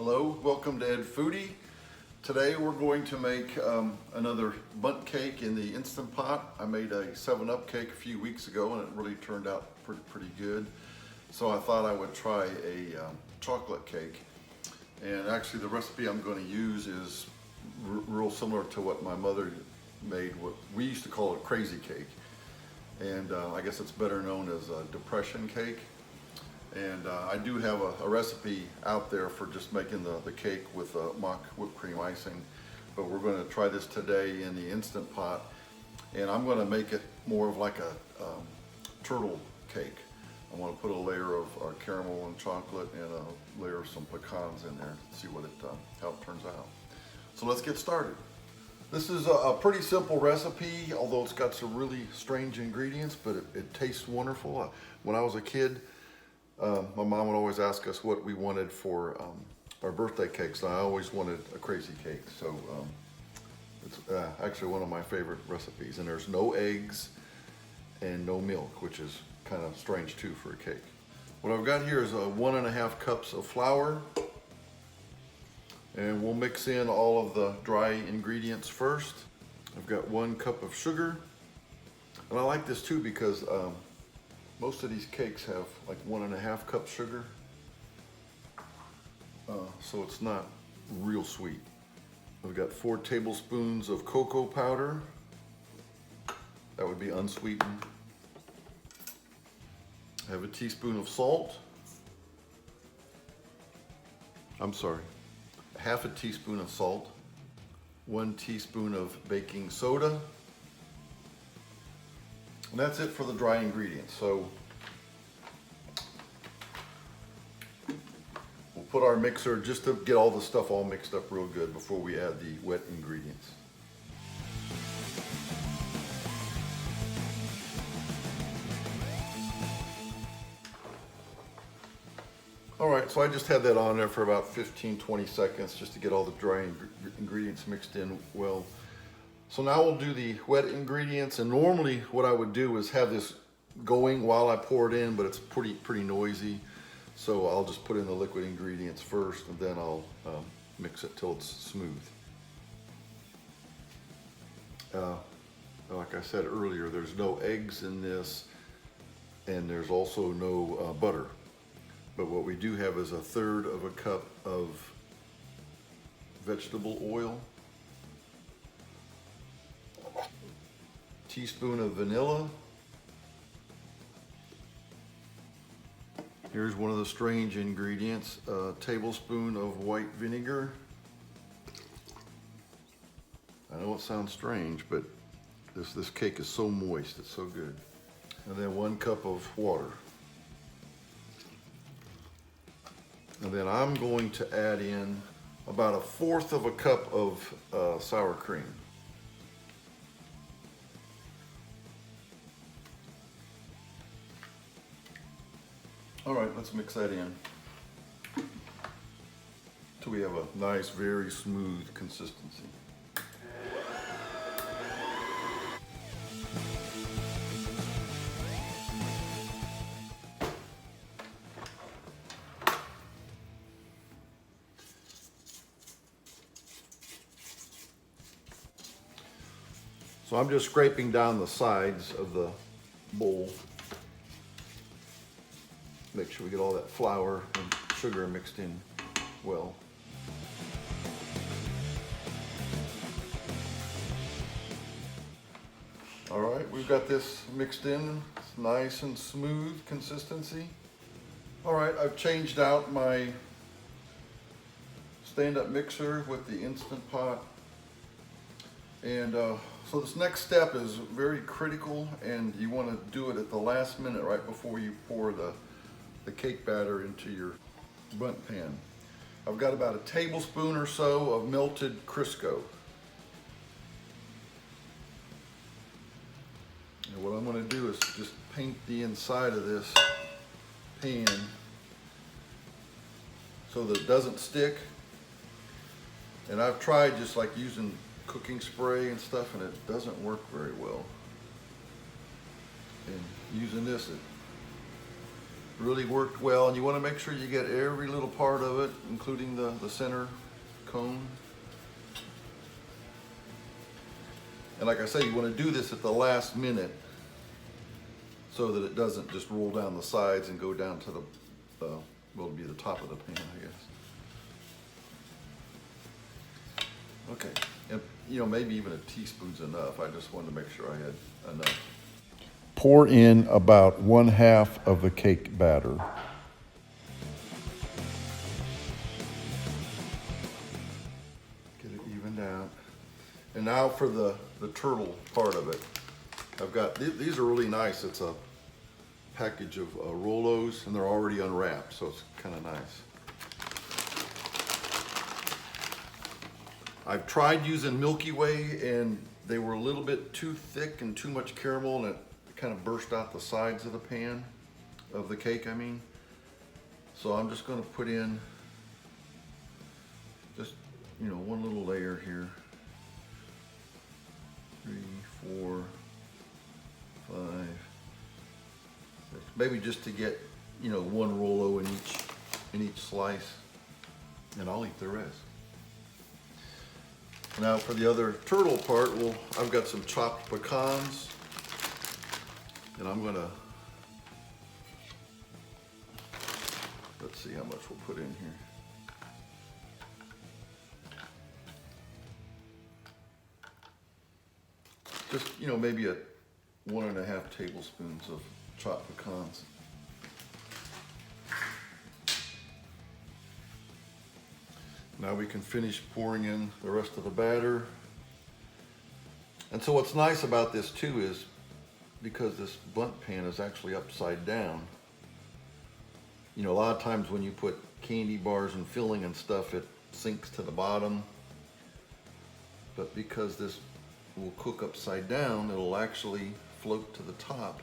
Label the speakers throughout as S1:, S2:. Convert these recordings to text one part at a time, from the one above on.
S1: Hello, welcome to Ed Foodie. Today we're going to make another bundt cake in the Instant Pot. I made a 7-Up cake a few weeks ago and it really turned out pretty good. So I thought I would try a chocolate cake. And actually the recipe I'm going to use is real similar to what my mother made. What we used to call a crazy cake. And I guess it's better known as a depression cake. And I do have a recipe out there for just making the cake with mock whipped cream icing. But we're going to try this today in the Instant Pot. And I'm going to make it more of like a turtle cake. I want to put a layer of caramel and chocolate and a layer of some pecans in there to see what how it turns out. So let's get started. This is a pretty simple recipe, although it's got some really strange ingredients, but it tastes wonderful. When I was a kid, my mom would always ask us what we wanted for our birthday cakes. I always wanted a crazy cake, so it's actually one of my favorite recipes. And there's no eggs and no milk, which is kind of strange too for a cake. What I've got here is 1.5 cups of flour, and we'll mix in all of the dry ingredients first. I've got 1 cup of sugar, and I like this too because most of these cakes have like 1.5 cups sugar, so it's not real sweet. I've got 4 tablespoons of cocoa powder. That would be unsweetened. I have a teaspoon of salt. I'm sorry, 1/2 teaspoon of salt. 1 teaspoon of baking soda. And that's it for the dry ingredients. So we'll put our mixer just to get all the stuff all mixed up real good before we add the wet ingredients. All right, so I just had that on there for about 15-20 seconds just to get all the dry ingredients mixed in well. So now we'll do the wet ingredients, and normally what I would do is have this going while I pour it in, but it's pretty noisy. So I'll just put in the liquid ingredients first, and then I'll mix it till it's smooth. Like I said earlier, there's no eggs in this, and there's also no butter. But what we do have is 1/3 cup of vegetable oil, teaspoon of vanilla. Here's one of the strange ingredients, a tablespoon of white vinegar. I know it sounds strange, but this cake is so moist, it's so good. And then 1 cup of water. And then I'm going to add in about 1/4 cup of sour cream. All right, let's mix that in till we have a nice, very smooth consistency. So I'm just scraping down the sides of the bowl. Make sure we get all that flour and sugar mixed in well. All right, we've got this mixed in. It's nice and smooth consistency. All right, I've changed out my stand-up mixer with the Instant Pot. And so this next step is very critical, and you want to do it at the last minute right before you pour the cake batter into your bundt pan. I've got about 1 tablespoon or so of melted Crisco. And what I'm going to do is just paint the inside of this pan so that it doesn't stick. And I've tried just like using cooking spray and stuff, and it doesn't work very well. And using this, Really worked well, and you want to make sure you get every little part of it, including the center cone. And like I say, you want to do this at the last minute so that it doesn't just roll down the sides and go down to well, it'll be the top of the pan, I guess. Okay, and you know, maybe even a teaspoon's enough. I just wanted to make sure I had enough. Pour in about 1/2 of the cake batter. Get it evened out. And now for the turtle part of it. I've got, these are really nice. It's a package of Rolos, and they're already unwrapped, so it's kind of nice. I've tried using Milky Way, and they were a little bit too thick and too much caramel, and it kind of burst out the sides of the pan, of the cake, I mean. So I'm just going to put in just, you know, one little layer here. 3, 4, 5, 6. Maybe just to get, you know, one Rolo in each slice, and I'll eat the rest. Now for the other turtle part, well, I've got some chopped pecans, and I'm gonna, let's see how much we'll put in here. Just, you know, maybe 1½ tablespoons of chopped pecans. Now we can finish pouring in the rest of the batter. And so what's nice about this too is, because this Bundt pan is actually upside down, you know, a lot of times when you put candy bars and filling and stuff, it sinks to the bottom. But because this will cook upside down, it'll actually float to the top.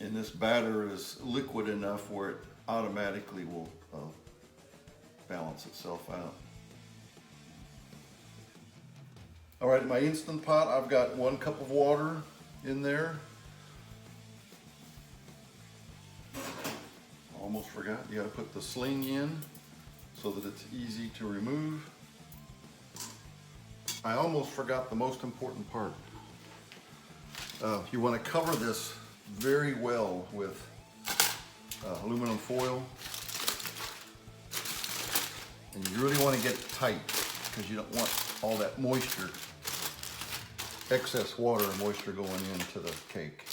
S1: And this batter is liquid enough where it automatically will balance itself out. All right, my Instant Pot, I've got 1 cup of water in there. Almost forgot, you gotta put the sling in so that it's easy to remove. I almost forgot the most important part. You wanna cover this very well with aluminum foil. And you really wanna get it tight because you don't want all that moisture, excess water and moisture going into the cake.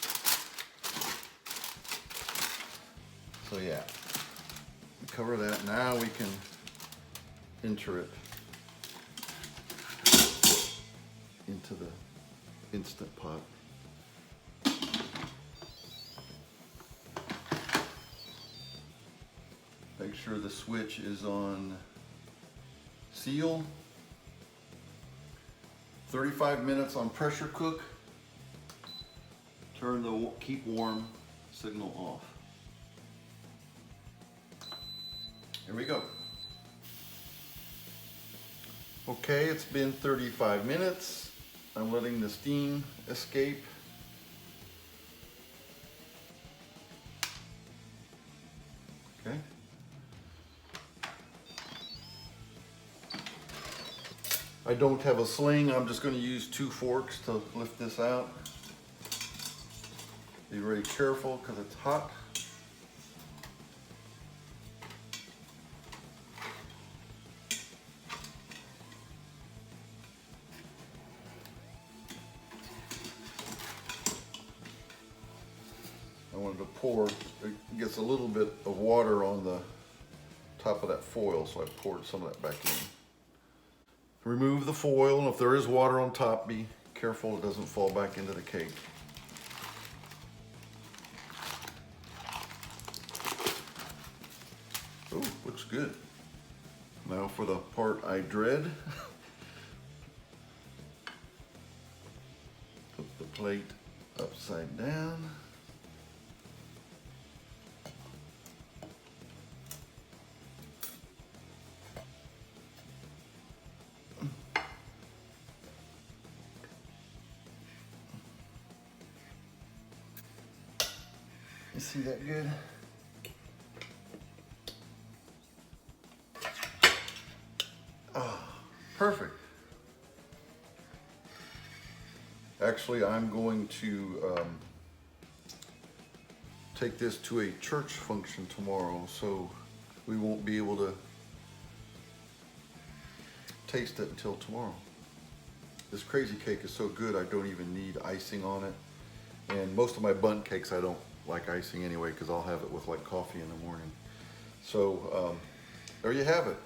S1: So yeah, cover that. Now we can enter it into the Instant Pot. Make sure the switch is on seal. 35 minutes on pressure cook. Turn the keep warm signal off. Here we go. Okay, it's been 35 minutes. I'm letting the steam escape. Okay. I don't have a sling. I'm just going to use 2 forks to lift this out. Be very careful because it's hot. I wanted to pour, it gets a little bit of water on the top of that foil, so I poured some of that back in. Remove the foil, and if there is water on top, be careful it doesn't fall back into the cake. Oh, looks good. Now for the part I dread. Put the plate upside down. You see that good? Ah, perfect. Actually, I'm going to take this to a church function tomorrow, so we won't be able to taste it until tomorrow. This crazy cake is so good, I don't even need icing on it. And most of my Bundt cakes, I don't like icing anyway, because I'll have it with like coffee in the morning. So there you have it.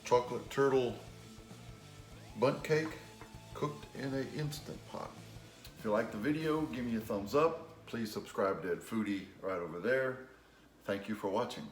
S1: Chocolate turtle Bundt cake cooked in an Instant Pot. If you like the video, give me a thumbs up. Please subscribe to Foodie right over there. Thank you for watching.